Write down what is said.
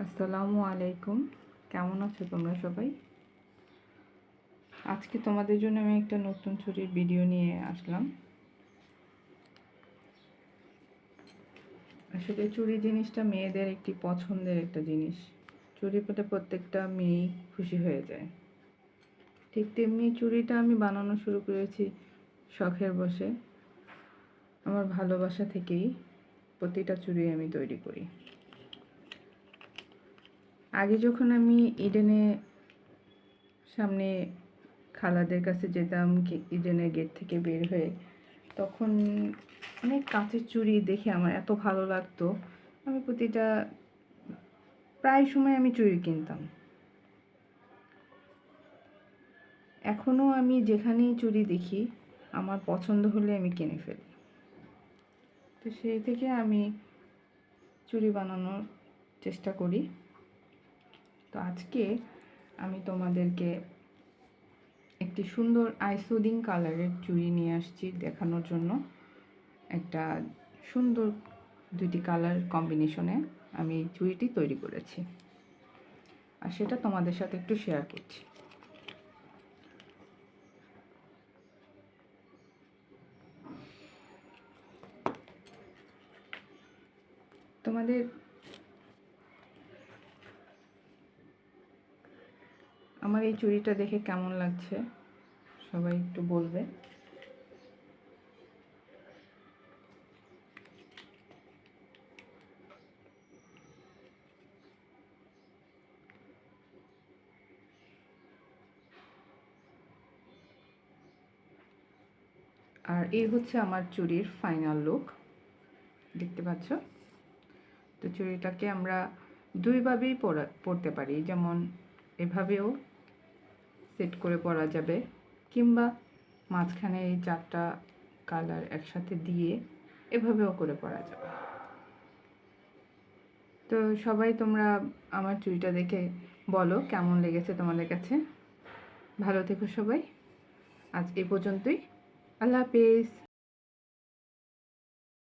আসসালামু আলাইকুম। কেমন আছো তোমরা সবাই? আজকে তোমাদের জন্য আমি একটা নতুন চুড়ির ভিডিও নিয়ে আসলাম। আসলে চুড়ি জিনিসটা মেয়েদের একটি পছন্দের একটা জিনিস। চুড়ি পেলে প্রত্যেকটা মেয়েই খুশি হয়ে যায়। ঠিক তেমনি চুড়িটা আমি বানানো শুরু করেছি শখের বশে। আমার ভালোবাসা থেকেই প্রতিটা চুড়ি আমি তৈরি করি। আগে যখন আমি ইডেনে সামনে খালাদের কাছে যেতাম, ইডেনের গেট থেকে বের হয়ে, তখন অনেক কাঁচের চুড়ি দেখে আমার এত ভালো লাগতো। আমি প্রায় সময় আমি চুড়ি কিনতাম। এখনও আমি যেখানেই চুড়ি দেখি আমার পছন্দ হলে আমি কিনে ফেলি। তো সেই থেকে আমি চুড়ি বানানোর চেষ্টা করি। তো আজকে আমি তোমাদেরকে একটি সুন্দর আইসোডিং কালারের চুড়ি নিয়ে আসছি দেখানোর জন্য। একটা সুন্দর দুটি কালার কম্বিনেশনে আমি এই চুড়িটি তৈরি করেছি, আর সেটা তোমাদের সাথে একটু শেয়ার করছি। তোমাদের আমার এই চুড়িটা দেখে কেমন লাগছে সবাই একটু বলবে। আর এই হচ্ছে আমার চুড়ির ফাইনাল লুক, দেখতে পাচ্ছ। তো চুড়িটাকে আমরা দুইভাবেই পরতে পারি, যেমন এভাবেও সেট করে পরা যাবে, কিংবা মাঝখানে এই চারটা কালার একসাথে দিয়ে এভাবেও করে পরা যাবে। তো সবাই তোমরা আমার চুড়িটা দেখে বলো কেমন লেগেছে তোমাদের কাছে। ভালো থেকো সবাই। আজ এ পর্যন্তই। আল্লাহ হাফেজ।